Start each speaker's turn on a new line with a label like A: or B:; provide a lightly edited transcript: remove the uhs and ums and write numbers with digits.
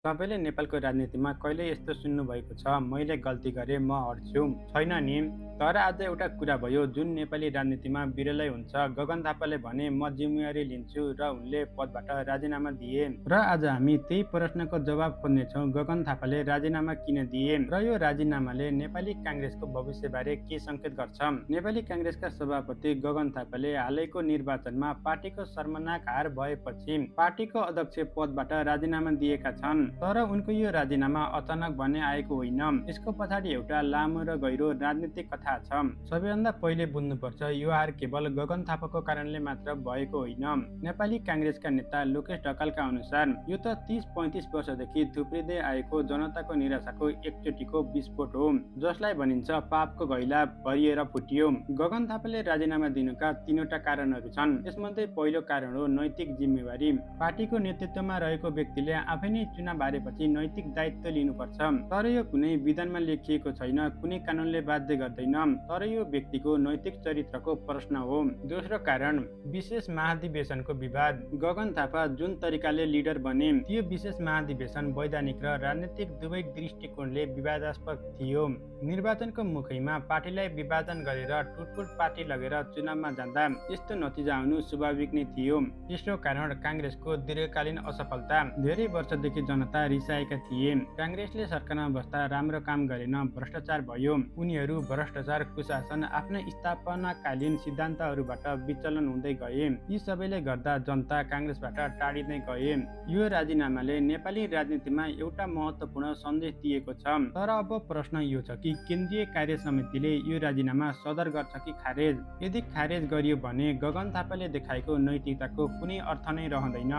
A: तपाईँले नेपालको राजनीतिमा कहिले यस्तो सुन्नुभएको छ, मैले गल्ती गरेँ म हट्छु? छैन नि। तर आज एउटा कुरा भयो जुन नेपाली राजनीतिमा विरलै हुन्छ। गगन थापाले भने म जिम्मेवारी लिन्छु र उनले पदबाट राजीनामा दिए। र आज हामी त्यही प्रश्नको जवाब खोज्नेछौँ, गगन थापाले राजीनामा किन दिए र यो राजीनामाले नेपाली काङ्ग्रेसको भविष्यबारे के सङ्केत गर्छ? नेपाली काङ्ग्रेसका सभापति गगन थापाले हालैको निर्वाचनमा पार्टीको शर्मनाक हार भएपछि पार्टीको अध्यक्ष पदबाट राजीनामा दिएका छन्। तर उनको यो राजीनामा अचानक भने आएको होइन। यसको पछाडि एउटा लामो र गहिरो राजनीतिक कथा छ। सबैभन्दा पहिले बुझ्नुपर्छ, यो हार केवल गगन थापाको कारणले मात्र भएको होइन। नेपाली काङ्ग्रेसका नेता लोकेश ढकालका अनुसार यो त 30-35 वर्षदेखि थुप्रिँदै आएको जनताको निराशाको एकचोटिको विस्फोट हो, जसलाई भनिन्छ पापको घैला भरिएर फुटियो। गगन थापाले राजीनामा दिनुका तीनवटा कारणहरू छन्। यसमध्ये पहिलो कारण हो नैतिक जिम्मेवारी। पार्टीको नेतृत्वमा रहेको व्यक्तिले आफै नै चुनाव हारेपछि नैतिक दायित्व लिनुपर्छ। तर यो कुनै विधानमा लेखिएको छैन, कुनै कानुनले बाध्य गर्दैन। तर यो व्यक्तिको नैतिक चरित्रको प्रश्न हो। दोस्रो कारण विशेष महाधिवेशनको विवाद। गगन थापा जुन तरिकाले लिडर बने, त्यो विशेष महाधिवेशन वैधानिक र राजनीतिक दुवै दृष्टिकोणले विवादास्पद थियो। निर्वाचनको मुखैमा पार्टीलाई विभाजन गरेर टुटपुट पार्टी लगेर चुनावमा जाँदा यस्तो नतिजा आउनु स्वाभाविक नै थियो। तेस्रो कारण काङ्ग्रेसको दीर्घकालीन असफलता। धेरै वर्षदेखि जनता रिसाएका थिए। काङ्ग्रेसले सरकारमा बस्दा राम्रो काम गरेन, भ्रष्टाचार भयो। उनीहरू भ्रष्टाचार, कुशासन, आफ्ना स्थापनाकालीन सिद्धान्तहरूबाट विचलन हुँदै गए। यी सबैले गर्दा जनता काङ्ग्रेसबाट टाढिँदै गए। यो राजीनामाले नेपाली राजनीतिमा एउटा महत्त्वपूर्ण सन्देश दिएको छ। तर अब प्रश्न यो छ कि केन्द्रीय कार्य समितिले यो राजीनामा सदर गर्छ कि खारेज? यदि खारेज गरियो भने गगन थापाले देखाएको नैतिकताको कुनै अर्थ नै रहँदैन।